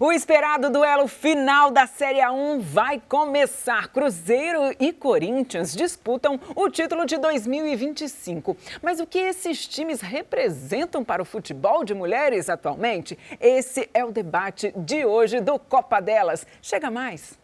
O esperado duelo final da Série A1 vai começar. Cruzeiro e Corinthians disputam o título de 2025. Mas o que esses times representam para o futebol de mulheres atualmente? Esse é o debate de hoje do Copa Delas. Chega mais!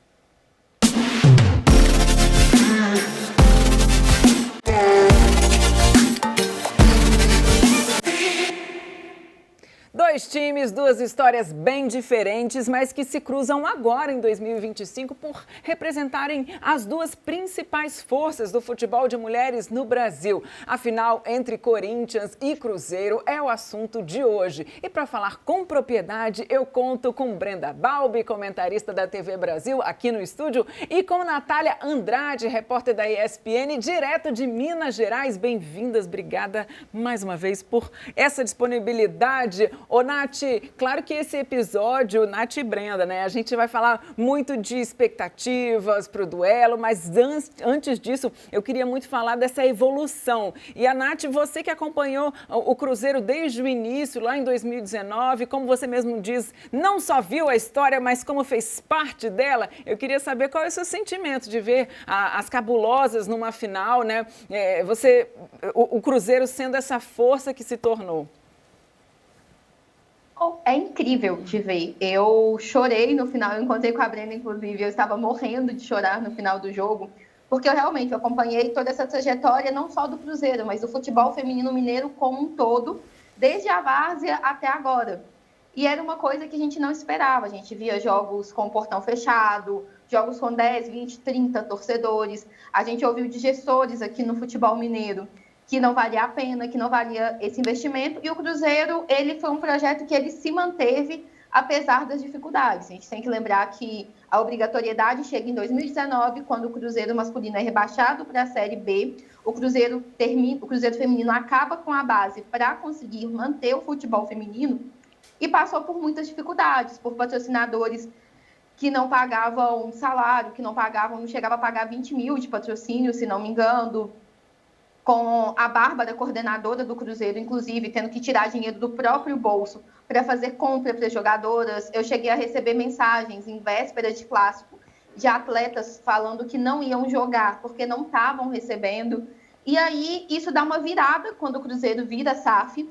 Dois times, duas histórias bem diferentes, mas que se cruzam agora em 2025 por representarem as duas principais forças do futebol de mulheres no Brasil. A final entre Corinthians e Cruzeiro é o assunto de hoje. E para falar com propriedade, eu conto com Brenda Balbi, comentarista da TV Brasil aqui no estúdio, e com Natália Andrade, repórter da ESPN, direto de Minas Gerais. Bem-vindas, obrigada mais uma vez por essa disponibilidade. Ô, Nath, claro que esse episódio, Nath e Brenda, né? A gente vai falar muito de expectativas para o duelo, mas antes disso, eu queria muito falar dessa evolução. E a Nath, você que acompanhou o Cruzeiro desde o início, lá em 2019, como você mesmo diz, não só viu a história, mas como fez parte dela, eu queria saber qual é o seu sentimento de ver as cabulosas numa final, né? O Cruzeiro sendo essa força que se tornou. É incrível de ver. Eu chorei no final, eu encontrei com a Brenda, inclusive, eu estava morrendo de chorar no final do jogo, porque eu realmente acompanhei toda essa trajetória, não só do Cruzeiro, mas do futebol feminino mineiro como um todo, desde a várzea até agora. E era uma coisa que a gente não esperava. A gente via jogos com portão fechado, jogos com 10, 20, 30 torcedores. A gente ouviu de gestores aqui no futebol mineiro que não valia a pena, que não valia esse investimento. E o Cruzeiro, ele foi um projeto que ele se manteve apesar das dificuldades. A gente tem que lembrar que a obrigatoriedade chega em 2019, quando o Cruzeiro masculino é rebaixado para a Série B. O Cruzeiro feminino acaba com a base para conseguir manter o futebol feminino e passou por muitas dificuldades, por patrocinadores que não pagavam salário, que não chegava a pagar 20 mil de patrocínio, se não me engano, com a Bárbara, coordenadora do Cruzeiro, inclusive, tendo que tirar dinheiro do próprio bolso para fazer compra para as jogadoras. Eu cheguei a receber mensagens em véspera de clássico de atletas falando que não iam jogar porque não estavam recebendo. E aí, isso dá uma virada quando o Cruzeiro vira SAF.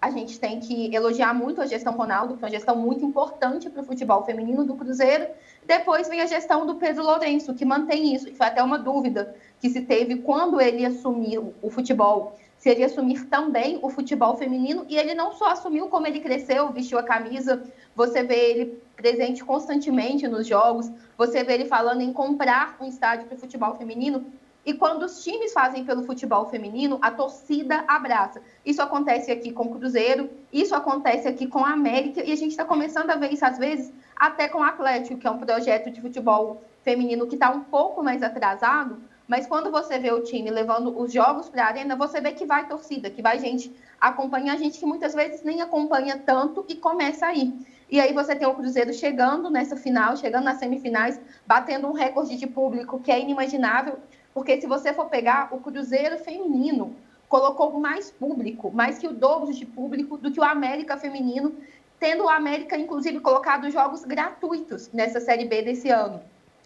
A gente tem que elogiar muito a gestão Ronaldo, que foi uma gestão muito importante para o futebol feminino do Cruzeiro. Depois vem a gestão do Pedro Lourenço, que mantém isso. E foi até uma dúvida que se teve quando ele assumiu o futebol, se ele assumir também o futebol feminino. E ele não só assumiu, como ele cresceu, vestiu a camisa. Você vê ele presente constantemente nos jogos. Você vê ele falando em comprar um estádio para o futebol feminino. E quando os times fazem pelo futebol feminino, a torcida abraça. Isso acontece aqui com o Cruzeiro, isso acontece aqui com a América, e a gente está começando a ver isso, às vezes, até com o Atlético, que é um projeto de futebol feminino que está um pouco mais atrasado, mas quando você vê o time levando os jogos para a arena, você vê que vai torcida, que vai gente acompanhar, gente que muitas vezes nem acompanha tanto e começa a ir. E aí você tem o Cruzeiro chegando nessa final, chegando nas semifinais, batendo um recorde de público que é inimaginável, porque se você for pegar o Cruzeiro feminino, colocou mais público, mais que o dobro de público do que o América feminino, tendo o América, inclusive, colocado jogos gratuitos nessa Série B desse ano.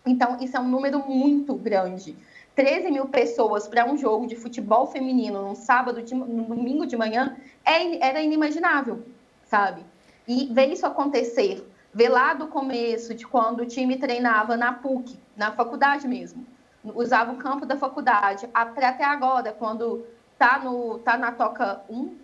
Então, isso é um número muito grande. 13 mil pessoas para um jogo de futebol feminino num sábado, num domingo de manhã, era inimaginável, sabe? E ver isso acontecer, ver lá do começo, de quando o time treinava na PUC, na faculdade mesmo, usava o campo da faculdade, até agora, quando tá na Toca 1,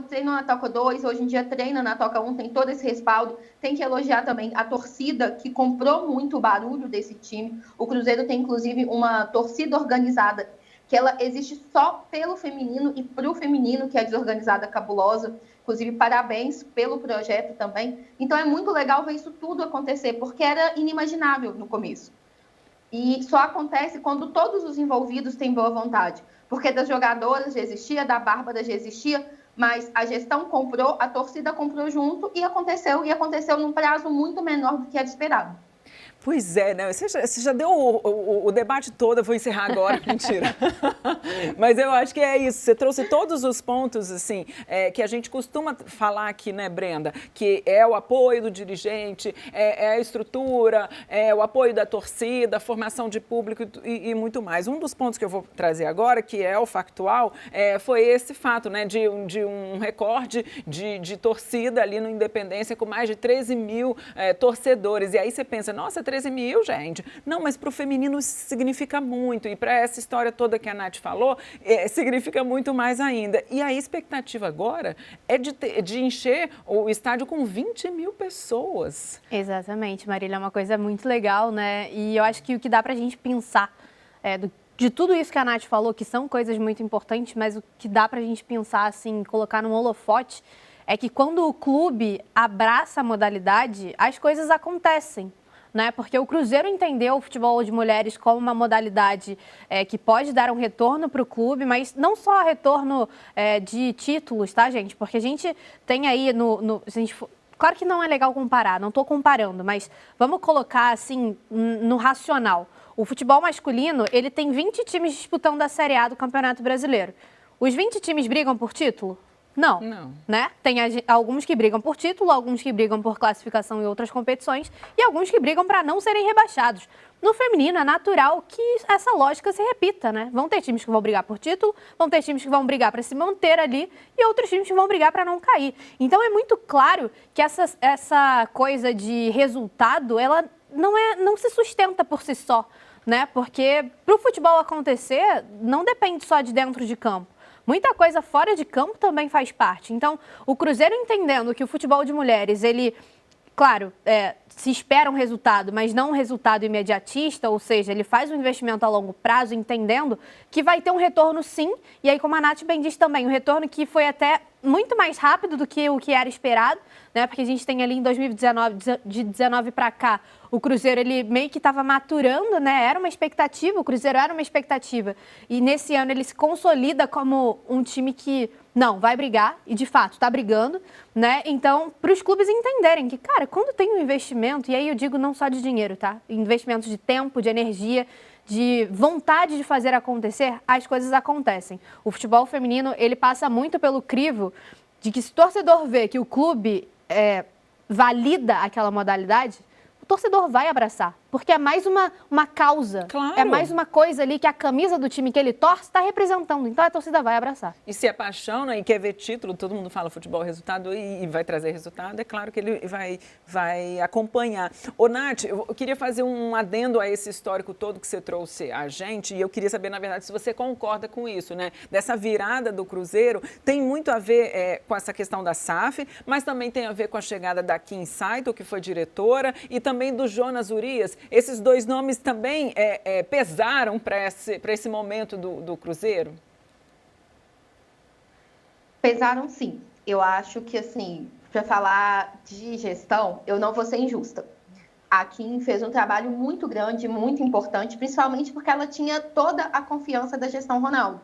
treinou na Toca 2, hoje em dia treina na Toca 1, tem todo esse respaldo. Tem que elogiar também a torcida, que comprou muito o barulho desse time. O Cruzeiro tem, inclusive, uma torcida organizada, que ela existe só pelo feminino e para o feminino, que é a desorganizada cabulosa. Inclusive, parabéns pelo projeto também. Então, é muito legal ver isso tudo acontecer, porque era inimaginável no começo. E só acontece quando todos os envolvidos têm boa vontade. Porque das jogadoras já existia, da Bárbara já existia, mas a gestão comprou, a torcida comprou junto e aconteceu num prazo muito menor do que era esperado. Pois é, né? Você já deu o debate todo, eu vou encerrar agora, mentira. Mas eu acho que é isso, você trouxe todos os pontos, assim, que a gente costuma falar aqui, né, Brenda? Que é o apoio do dirigente, é a estrutura, é o apoio da torcida, a formação de público e muito mais. Um dos pontos que eu vou trazer agora, que é o factual, foi esse fato, né, de um recorde de torcida ali no Independência, com mais de 13 mil torcedores. E aí você pensa, nossa, 13 mil, gente. Não, mas para o feminino isso significa muito. E para essa história toda que a Nath falou, significa muito mais ainda. E a expectativa agora é de encher o estádio com 20 mil pessoas. Exatamente, Marília, é uma coisa muito legal, né? E eu acho que o que dá para a gente pensar de tudo isso que a Nath falou, que são coisas muito importantes, mas o que dá para a gente pensar, assim, colocar no holofote, é que quando o clube abraça a modalidade, as coisas acontecem. Né? Porque o Cruzeiro entendeu o futebol de mulheres como uma modalidade que pode dar um retorno para o clube, mas não só retorno de títulos, tá, gente? Porque a gente tem aí claro que não é legal comparar, não estou comparando, mas vamos colocar assim no racional. O futebol masculino, ele tem 20 times disputando a Série A do Campeonato Brasileiro. Os 20 times brigam por título? Não. Né? Tem alguns que brigam por título, alguns que brigam por classificação em outras competições e alguns que brigam para não serem rebaixados. No feminino é natural que essa lógica se repita, né? Vão ter times que vão brigar por título, vão ter times que vão brigar para se manter ali e outros times que vão brigar para não cair. Então é muito claro que essa coisa de resultado, ela não se sustenta por si só, né? Porque para o futebol acontecer, não depende só de dentro de campo. Muita coisa fora de campo também faz parte. Então, o Cruzeiro entendendo que o futebol de mulheres, ele, claro, se espera um resultado, mas não um resultado imediatista, ou seja, ele faz um investimento a longo prazo, entendendo que vai ter um retorno sim, e aí, como a Nath bem disse também, um retorno que foi até muito mais rápido do que o que era esperado, né? Porque a gente tem ali em 2019, de 19 para cá, o Cruzeiro ele meio que estava maturando, né? Era uma expectativa, o Cruzeiro era uma expectativa. E nesse ano ele se consolida como um time que não vai brigar, e de fato está brigando, né? Então, para os clubes entenderem que, cara, quando tem um investimento, e aí eu digo não só de dinheiro, tá? Investimentos de tempo, de energia, de vontade de fazer acontecer, as coisas acontecem. O futebol feminino, ele passa muito pelo crivo de que se o torcedor vê que o clube valida aquela modalidade, o torcedor vai abraçar, porque é mais uma causa, claro. É mais uma coisa ali que a camisa do time que ele torce está representando, então a torcida vai abraçar. E se apaixona e quer ver título, todo mundo fala futebol resultado e vai trazer resultado, é claro que ele vai acompanhar. Ô Nath, eu queria fazer um adendo a esse histórico todo que você trouxe a gente, e eu queria saber, na verdade, se você concorda com isso, né? Dessa virada do Cruzeiro, tem muito a ver com essa questão da SAF, mas também tem a ver com a chegada da Kim Saito, que foi diretora, e também do Jonas Urias. Esses dois nomes também pesaram para esse momento do Cruzeiro? Pesaram sim. Eu acho que, assim, para falar de gestão, eu não vou ser injusta. A Kim fez um trabalho muito grande, muito importante, principalmente porque ela tinha toda a confiança da gestão Ronaldo.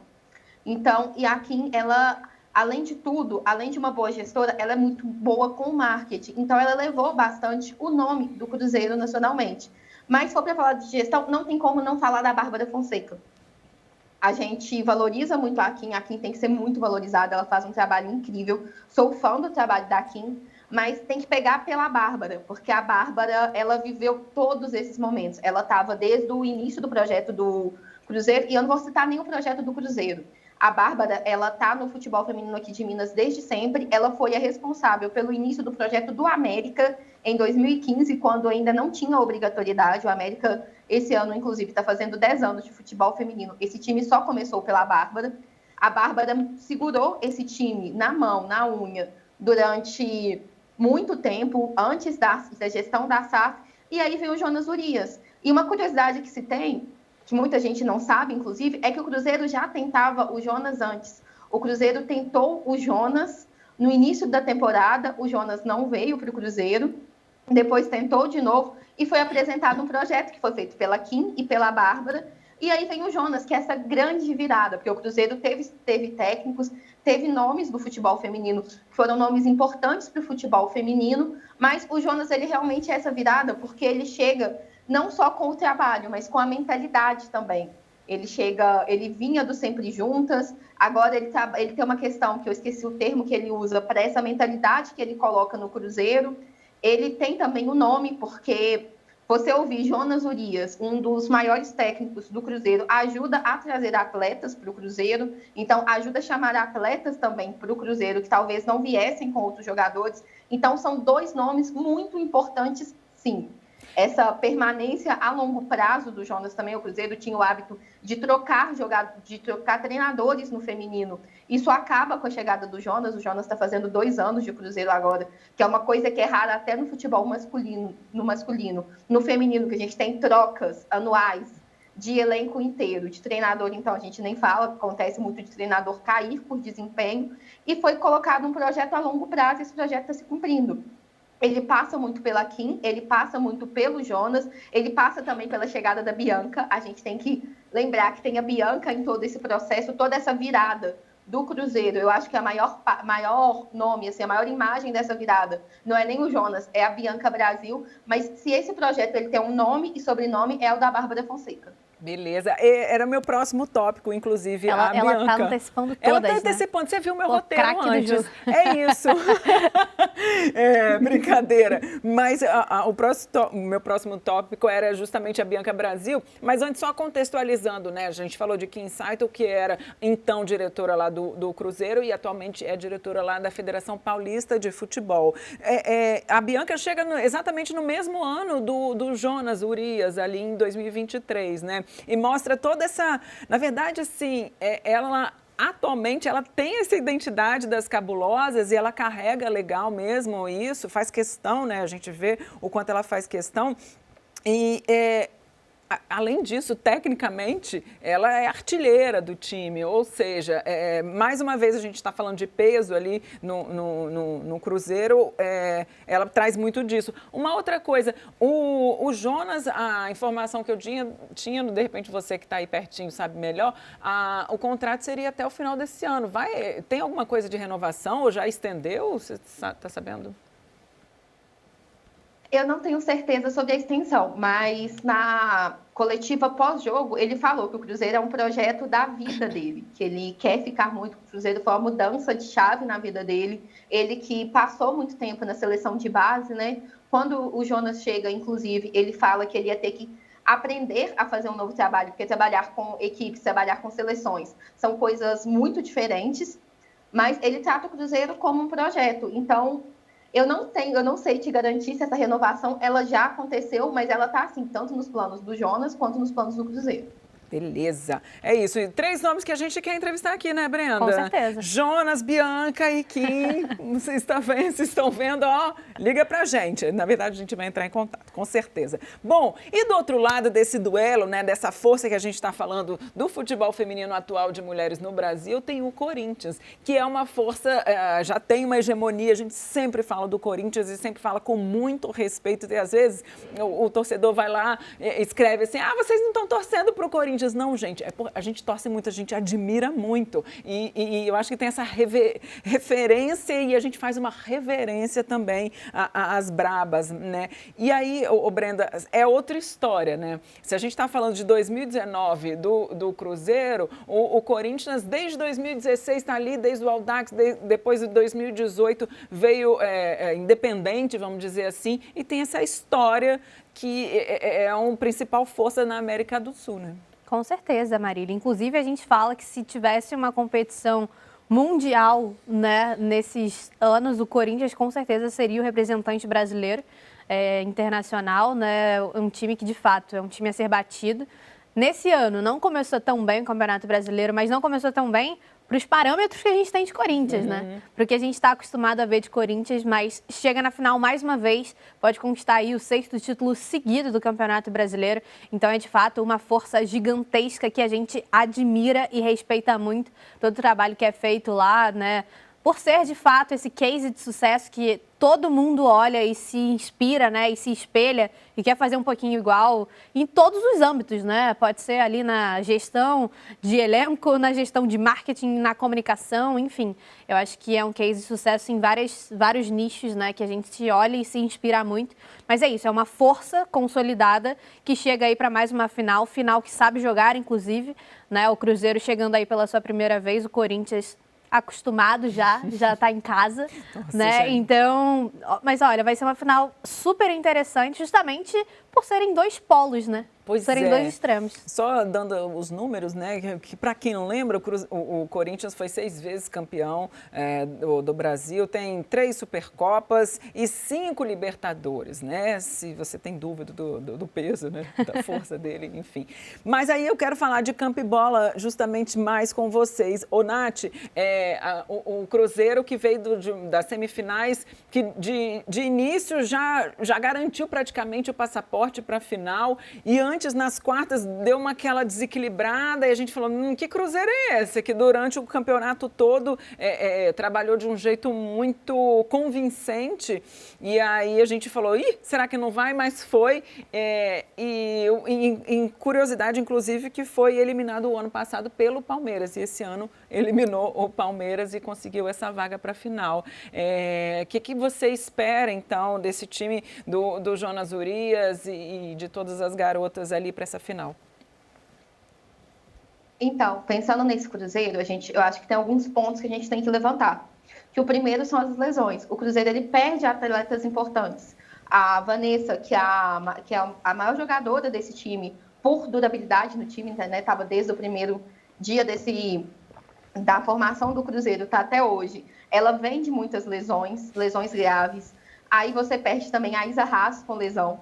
Então, e a Kim, ela, além de tudo, além de uma boa gestora, ela é muito boa com o marketing. Então, ela levou bastante o nome do Cruzeiro nacionalmente. Mas, se for para falar de gestão, não tem como não falar da Bárbara Fonseca. A gente valoriza muito a Kim tem que ser muito valorizada, ela faz um trabalho incrível. Sou fã do trabalho da Kim, mas tem que pegar pela Bárbara, porque a Bárbara, ela viveu todos esses momentos. Ela estava desde o início do projeto do Cruzeiro, e eu não vou citar nenhum projeto do Cruzeiro. A Bárbara, ela está no futebol feminino aqui de Minas desde sempre. Ela foi a responsável pelo início do projeto do América em 2015, quando ainda não tinha obrigatoriedade. O América, esse ano, inclusive, está fazendo 10 anos de futebol feminino. Esse time só começou pela Bárbara. A Bárbara segurou esse time na mão, na unha, durante muito tempo, antes da gestão da SAF. E aí veio o Jonas Urias. E uma curiosidade que se tem, que muita gente não sabe, inclusive, é que o Cruzeiro já tentava o Jonas antes. O Cruzeiro tentou o Jonas no início da temporada, o Jonas não veio para o Cruzeiro, depois tentou de novo e foi apresentado um projeto que foi feito pela Kim e pela Bárbara, e aí vem o Jonas, que é essa grande virada, porque o Cruzeiro teve técnicos, teve nomes do futebol feminino, que foram nomes importantes para o futebol feminino, mas o Jonas, ele realmente é essa virada, porque ele chega não só com o trabalho, mas com a mentalidade também. Ele vinha do Sempre Juntas, agora ele tem uma questão que eu esqueci o termo que ele usa para essa mentalidade que ele coloca no Cruzeiro. Ele tem também o nome, porque você ouvir Jonas Urias, um dos maiores técnicos do Cruzeiro, ajuda a trazer atletas para o Cruzeiro, então ajuda a chamar atletas também para o Cruzeiro, que talvez não viessem com outros jogadores. Então são 2 nomes muito importantes, sim. Essa permanência a longo prazo do Jonas também, o Cruzeiro tinha o hábito de trocar treinadores no feminino. Isso acaba com a chegada do Jonas. O Jonas está fazendo 2 anos de Cruzeiro agora, que é uma coisa que é rara até no futebol masculino. No feminino, que a gente tem trocas anuais de elenco inteiro, de treinador, então a gente nem fala, acontece muito de treinador cair por desempenho, e foi colocado um projeto a longo prazo, e esse projeto está se cumprindo. Ele passa muito pela Kim, ele passa muito pelo Jonas, ele passa também pela chegada da Bianca. A gente tem que lembrar que tem a Bianca em todo esse processo, toda essa virada do Cruzeiro. Eu acho que a maior nome, assim, a maior imagem dessa virada não é nem o Jonas, é a Bianca Brasil. Mas se esse projeto ele tem um nome e sobrenome, é o da Bárbara Fonseca. Beleza. Era meu próximo tópico, inclusive, a Bianca. Ela tá antecipando todas, Ela tá antecipando. Né? Você viu meu roteiro antes. É isso. Brincadeira. Mas o meu próximo tópico era justamente a Bianca Brasil. Mas antes, só contextualizando, né? A gente falou de Kim Saito, que era então diretora lá do Cruzeiro e atualmente é diretora lá da Federação Paulista de Futebol. A Bianca chega exatamente no mesmo ano do Jonas Urias, ali em 2023, né? E mostra toda essa... Na verdade, assim, ela... Atualmente, ela tem essa identidade das cabulosas e ela carrega legal mesmo isso, faz questão, né? A gente vê o quanto ela faz questão. E, além disso, tecnicamente, ela é artilheira do time, ou seja, mais uma vez a gente está falando de peso ali no Cruzeiro, ela traz muito disso. Uma outra coisa, o Jonas, a informação que eu tinha, de repente você que está aí pertinho sabe melhor, o contrato seria até o final desse ano. Tem alguma coisa de renovação ou já estendeu? Você está sabendo? Eu não tenho certeza sobre a extensão, mas na coletiva pós-jogo, ele falou que o Cruzeiro é um projeto da vida dele, que ele quer ficar muito com o Cruzeiro, foi uma mudança de chave na vida dele. Ele que passou muito tempo na seleção de base, né? Quando o Jonas chega, inclusive, ele fala que ele ia ter que aprender a fazer um novo trabalho, porque trabalhar com equipes, trabalhar com seleções, são coisas muito diferentes, mas ele trata o Cruzeiro como um projeto. Então, eu não sei te garantir se essa renovação ela já aconteceu, mas ela está assim, tanto nos planos do Jonas quanto nos planos do Cruzeiro. Beleza. É isso. E 3 nomes que a gente quer entrevistar aqui, né, Brenda? Com certeza. Jonas, Bianca e Kim. Vocês estão vendo? Ó, liga pra gente. Na verdade, a gente vai entrar em contato, com certeza. Bom, e do outro lado desse duelo, né, dessa força que a gente está falando do futebol feminino atual de mulheres no Brasil, tem o Corinthians, que é uma força, já tem uma hegemonia. A gente sempre fala do Corinthians e sempre fala com muito respeito. E às vezes o torcedor vai lá e escreve assim, vocês não estão torcendo pro Corinthians. Não, gente, a gente torce muito, a gente admira muito e eu acho que tem essa referência e a gente faz uma reverência também às brabas, né? E aí, Brenda, é outra história, né? Se a gente está falando de 2019 do Cruzeiro, o Corinthians desde 2016 está ali, desde o Audax, depois de 2018 veio independente, vamos dizer assim, e tem essa história que é uma principal força na América do Sul, né? Com certeza, Marília. Inclusive, a gente fala que se tivesse uma competição mundial, né, nesses anos, o Corinthians com certeza seria o representante brasileiro internacional, né, um time que, de fato, é um time a ser batido. Nesse ano, não começou tão bem o Campeonato Brasileiro, mas não começou tão bem para os parâmetros que a gente tem de Corinthians, né? Porque a gente está acostumado a ver de Corinthians, mas chega na final mais uma vez, pode conquistar aí o 6º título seguido do Campeonato Brasileiro. Então é de fato uma força gigantesca que a gente admira e respeita muito todo o trabalho que é feito lá, né? por ser, de fato, esse case de sucesso que todo mundo olha e se inspira, né, e se espelha e quer fazer um pouquinho igual em todos os âmbitos, né? Pode ser ali na gestão de elenco, na gestão de marketing, na comunicação, enfim. Eu acho que é um case de sucesso em vários nichos, né, que a gente olha e se inspira muito. Mas é isso, é uma força consolidada que chega aí para mais uma final que sabe jogar, inclusive, né? O Cruzeiro chegando aí pela sua primeira vez, o Corinthians acostumado já está em casa, nossa, né? Gente. Então, mas olha, vai ser uma final super interessante, justamente por serem dois polos, né? Pois serem dois extremos. Só dando os números, né? Que para quem não lembra, o Corinthians foi 6 vezes campeão do Brasil, tem 3 Supercopas e 5 Libertadores, né? Se você tem dúvida do peso, né? Da força dele, enfim. Mas aí eu quero falar de campo e bola justamente mais com vocês. Ô, Nath, o Cruzeiro que veio das semifinais, que de início já garantiu praticamente o passaporte para a final e antes, nas quartas, deu aquela desequilibrada e a gente falou, que Cruzeiro é esse? Que durante o campeonato todo trabalhou de um jeito muito convincente e aí a gente falou, será que não vai? Mas foi. Em curiosidade, inclusive, que foi eliminado o ano passado pelo Palmeiras e esse ano eliminou o Palmeiras e conseguiu essa vaga para a final. O que você espera, então, desse time do Jonas Urias e de todas as garotas ali para essa final? Então, pensando nesse Cruzeiro, eu acho que tem alguns pontos que a gente tem que levantar. Que o primeiro são as lesões. O Cruzeiro ele perde atletas importantes. A Vanessa, que é a maior jogadora desse time, por durabilidade no time, né? Estava desde o primeiro dia da formação do Cruzeiro, tá até hoje. Ela vem de muitas lesões graves. Aí você perde também a Isa Haas com lesão.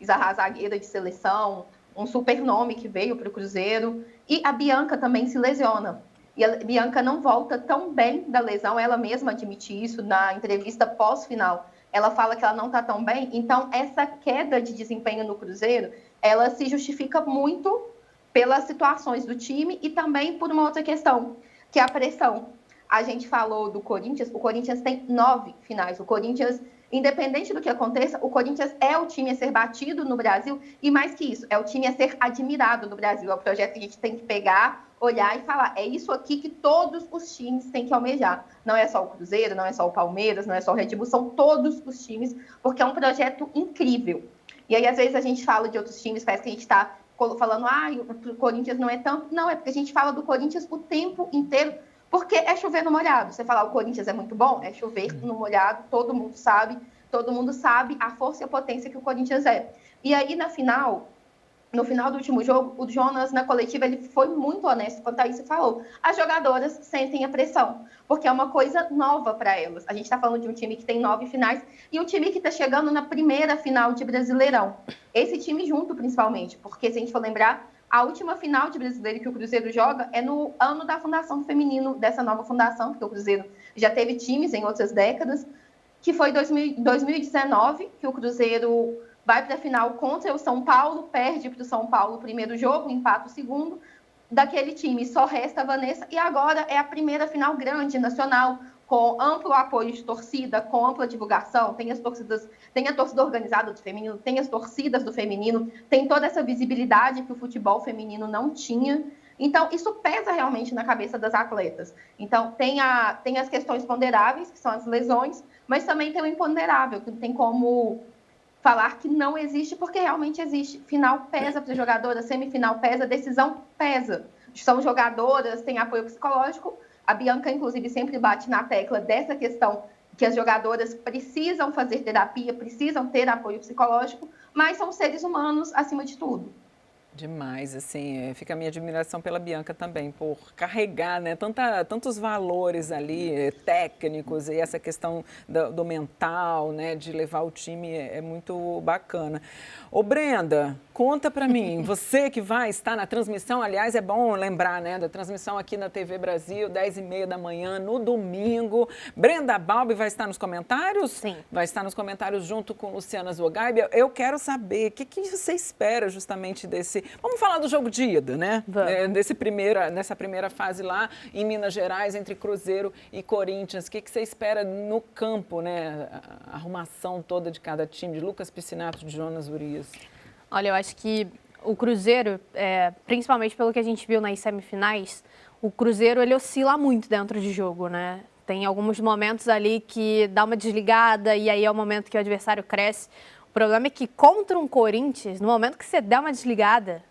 Isa Haas, zagueira de seleção, um super nome que veio para o Cruzeiro. E a Bianca também se lesiona. E a Bianca não volta tão bem da lesão, ela mesma admite isso na entrevista pós-final. Ela fala que ela não está tão bem. Então, essa queda de desempenho no Cruzeiro, ela se justifica muito pelas situações do time e também por uma outra questão, que é a pressão. A gente falou do Corinthians, o Corinthians tem 9 finais. O Corinthians, independente do que aconteça, o Corinthians é o time a ser batido no Brasil e, mais que isso, é o time a ser admirado no Brasil. É o projeto que a gente tem que pegar, olhar e falar, é isso aqui que todos os times têm que almejar. Não é só o Cruzeiro, não é só o Palmeiras, não é só o Red Bull, são todos os times, porque é um projeto incrível. E aí, às vezes, a gente fala de outros times, parece que a gente está falando, o Corinthians não é tanto. Não, é porque a gente fala do Corinthians o tempo inteiro, porque é chover no molhado. Você falar o Corinthians é muito bom, é chover no molhado, todo mundo sabe a força e a potência que o Corinthians é. E aí, no final do último jogo, o Jonas, na coletiva, ele foi muito honesto quanto a isso e falou, as jogadoras sentem a pressão, porque é uma coisa nova para elas. A gente está falando de um time que tem 9 finais e um time que está chegando na primeira final de Brasileirão. Esse time junto, principalmente, porque se a gente for lembrar, a última final de Brasileiro que o Cruzeiro joga é no ano da fundação do feminino, dessa nova fundação, porque o Cruzeiro já teve times em outras décadas, que foi 2019, que o Cruzeiro vai para a final contra o São Paulo, perde para o São Paulo o primeiro jogo, empata o segundo. Daquele time só resta a Vanessa, e agora é a primeira final grande, nacional, com amplo apoio de torcida, com ampla divulgação, tem as torcidas, tem a torcida organizada do feminino, tem as torcidas do feminino, tem toda essa visibilidade que o futebol feminino não tinha. Então, isso pesa realmente na cabeça das atletas. Então, tem as questões ponderáveis, que são as lesões, mas também tem o imponderável, que não tem como falar que não existe, porque realmente existe. Final pesa para a jogadora, semifinal pesa, decisão pesa. São jogadoras, tem apoio psicológico. A Bianca, inclusive, sempre bate na tecla dessa questão que as jogadoras precisam fazer terapia, precisam ter apoio psicológico, mas são seres humanos acima de tudo. Demais, assim, fica a minha admiração pela Bianca também, por carregar, né, tantos valores ali, técnicos, e essa questão do mental, né, de levar o time é muito bacana. Ô, Brenda, conta pra mim, você que vai estar na transmissão, aliás, é bom lembrar, né, da transmissão aqui na TV Brasil, 10h30 da manhã, no domingo. Brenda Balbi vai estar nos comentários? Sim. Vai estar nos comentários junto com Luciana Zwogaib. Eu quero saber, o que você espera justamente desse... Vamos falar do jogo de ida, né? Nessa primeira fase lá em Minas Gerais, entre Cruzeiro e Corinthians. O que você espera no campo, né? A arrumação toda de cada time, de Lucas Piscinato, de Jonas Urias. Olha, eu acho que o Cruzeiro, principalmente pelo que a gente viu nas semifinais, o Cruzeiro ele oscila muito dentro de jogo, né? Tem alguns momentos ali que dá uma desligada e aí é o momento que o adversário cresce. O problema é que contra um Corinthians, no momento que você der uma desligada,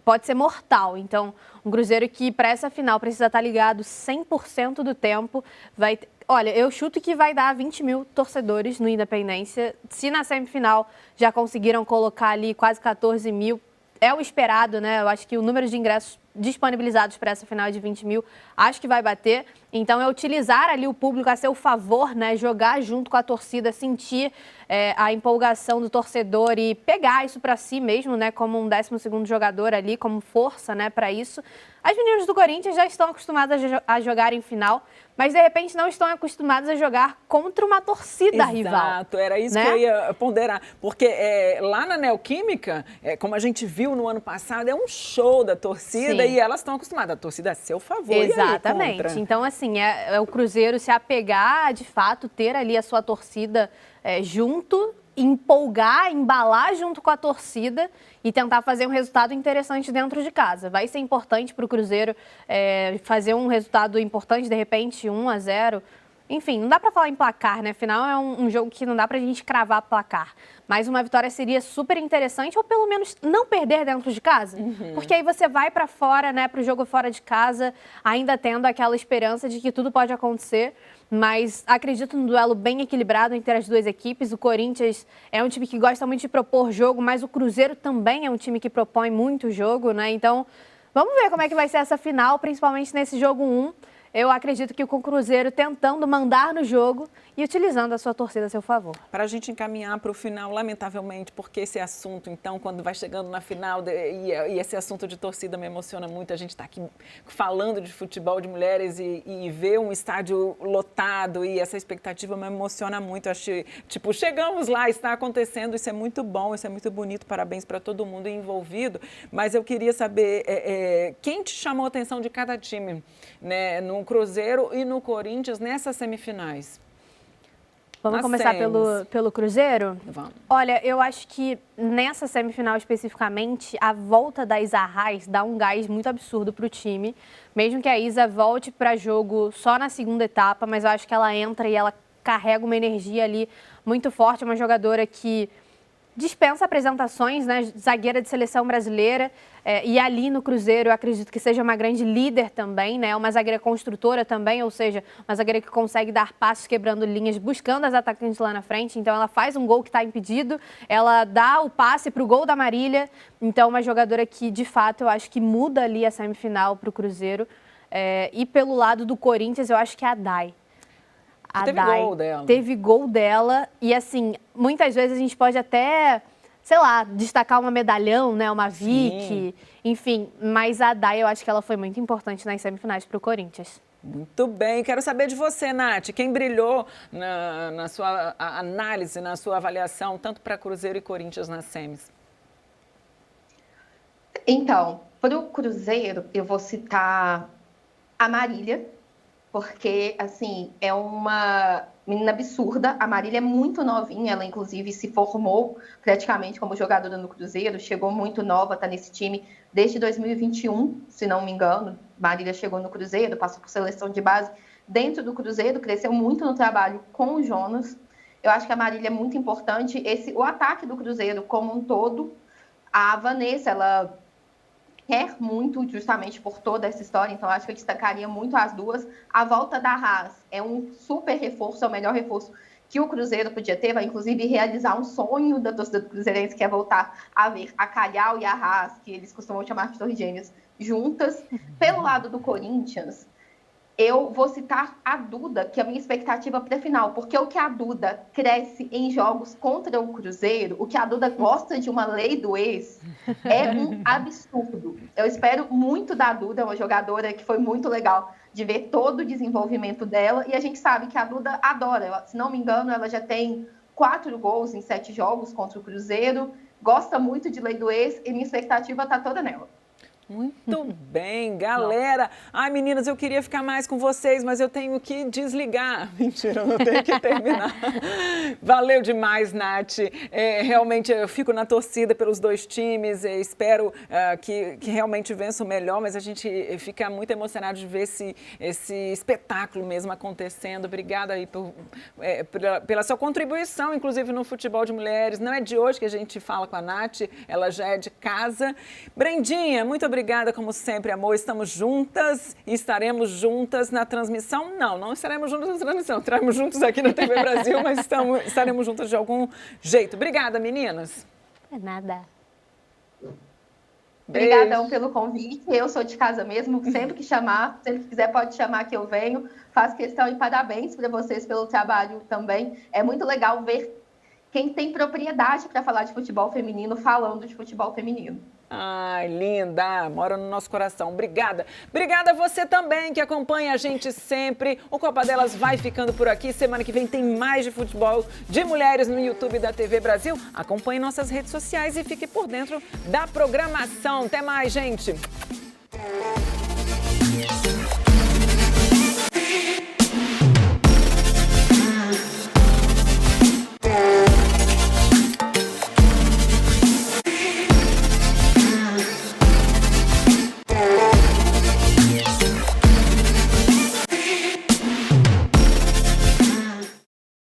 pode ser mortal. Então, um Cruzeiro que para essa final precisa estar ligado 100% do tempo. Olha, eu chuto que vai dar 20 mil torcedores no Independência. Se na semifinal já conseguiram colocar ali quase 14 mil, é o esperado, né? Eu acho que o número de ingressos disponibilizados para essa final é de 20 mil, acho que vai bater. Então, é utilizar ali o público a seu favor, né? Jogar junto com a torcida, sentir a empolgação do torcedor e pegar isso para si mesmo, né? Como um 12º jogador ali, como força, né? Para isso. As meninas do Corinthians já estão acostumadas a jogar em final, mas de repente não estão acostumadas a jogar contra uma torcida rival. Exato, era isso, né? Que eu ia ponderar. Porque lá na Neoquímica, como a gente viu no ano passado, é um show da torcida. Sim. E elas estão acostumadas. A torcida é a seu favor. Exatamente. E aí, então, assim, é o Cruzeiro se apegar, de fato, ter ali a sua torcida junto, empolgar, embalar junto com a torcida e tentar fazer um resultado interessante dentro de casa. Vai ser importante para o Cruzeiro fazer um resultado importante, de repente 1-0. Enfim, não dá para falar em placar, né? Afinal, é um jogo que não dá para a gente cravar placar. Mas uma vitória seria super interessante, ou pelo menos não perder dentro de casa. Uhum. Porque aí você vai para fora, né? Para o jogo fora de casa, ainda tendo aquela esperança de que tudo pode acontecer. Mas acredito num duelo bem equilibrado entre as duas equipes. O Corinthians é um time que gosta muito de propor jogo, mas o Cruzeiro também é um time que propõe muito jogo, né? Então, vamos ver como é que vai ser essa final, principalmente nesse jogo 1. Eu acredito que com o Cruzeiro tentando mandar no jogo e utilizando a sua torcida a seu favor. Para a gente encaminhar para o final, lamentavelmente, porque esse assunto, então, quando vai chegando na final, e esse assunto de torcida me emociona muito, a gente está aqui falando de futebol de mulheres e ver um estádio lotado e essa expectativa me emociona muito. Acho, tipo, chegamos lá, está acontecendo, isso é muito bom, isso é muito bonito, parabéns para todo mundo envolvido, mas eu queria saber quem te chamou a atenção de cada time, né, no Cruzeiro e no Corinthians nessas semifinais? Vamos começar pelo Cruzeiro? Vamos. Olha, eu acho que nessa semifinal especificamente, a volta da Isa Arraes dá um gás muito absurdo para o time. Mesmo que a Isa volte para jogo só na segunda etapa, mas eu acho que ela entra e ela carrega uma energia ali muito forte. É uma jogadora que dispensa apresentações, né? Zagueira de seleção brasileira. E ali no Cruzeiro eu acredito que seja uma grande líder também, né? Uma zagueira construtora também, ou seja, uma zagueira que consegue dar passos quebrando linhas, buscando as atacantes lá na frente. Então ela faz um gol que está impedido, ela dá o passe para o gol da Marília. Então uma jogadora que de fato eu acho que muda ali a semifinal para o Cruzeiro. E pelo lado do Corinthians eu acho que é a Day. Teve gol dela e assim, muitas vezes a gente pode até, sei lá, destacar uma medalhão, né, uma Vicky, enfim, mas a Day eu acho que ela foi muito importante nas semifinais para o Corinthians. Muito bem, quero saber de você, Nath, quem brilhou na sua análise, na sua avaliação, tanto para Cruzeiro e Corinthians nas semis? Então, para o Cruzeiro eu vou citar a Marília, porque, assim, é uma menina absurda. A Marília é muito novinha, ela, inclusive, se formou praticamente como jogadora no Cruzeiro, chegou muito nova, está nesse time desde 2021, se não me engano. Marília chegou no Cruzeiro, passou por seleção de base dentro do Cruzeiro, cresceu muito no trabalho com o Jonas. Eu acho que a Marília é muito importante. O ataque do Cruzeiro como um todo, a Vanessa, ela quer muito justamente por toda essa história, então acho que eu destacaria muito as duas. A volta da Haas é um super reforço, é o melhor reforço que o Cruzeiro podia ter, vai inclusive realizar um sonho da torcida do Cruzeirense, que é voltar a ver a Calhau e a Haas, que eles costumam chamar de Torres Gêmeas, juntas. Pelo lado do Corinthians, eu vou citar a Duda, que é a minha expectativa para a final, porque o que a Duda cresce em jogos contra o Cruzeiro, o que a Duda gosta de uma lei do ex, é um absurdo. Eu espero muito da Duda, uma jogadora que foi muito legal de ver todo o desenvolvimento dela, e a gente sabe que a Duda adora. Se não me engano, ela já tem 4 gols em 7 jogos contra o Cruzeiro, gosta muito de lei do ex, e minha expectativa está toda nela. Muito bem, galera. Ai, meninas, eu queria ficar mais com vocês, mas eu tenho que desligar. Mentira, eu não tenho que terminar. Valeu demais, Nath. Realmente, eu fico na torcida pelos 2 times. Espero que realmente vença o melhor, mas a gente fica muito emocionado de ver esse espetáculo mesmo acontecendo. Obrigada aí pela sua contribuição, inclusive no futebol de mulheres. Não é de hoje que a gente fala com a Nath, ela já é de casa. Brendinha, muito obrigada, como sempre, amor. Estamos juntas e estaremos juntas na transmissão. Não estaremos juntas na transmissão. Estaremos juntos aqui na TV Brasil, mas estaremos juntas de algum jeito. Obrigada, meninas. É nada. Obrigadão pelo convite. Eu sou de casa mesmo. Sempre que chamar, sempre que quiser, pode chamar que eu venho. Faço questão e parabéns para vocês pelo trabalho também. É muito legal ver quem tem propriedade para falar de futebol feminino falando de futebol feminino. Ai, linda, mora no nosso coração. Obrigada. Obrigada a você também que acompanha a gente sempre. O Copa Delas vai ficando por aqui. Semana que vem tem mais de futebol de mulheres no YouTube da TV Brasil. Acompanhe nossas redes sociais e fique por dentro da programação. Até mais, gente.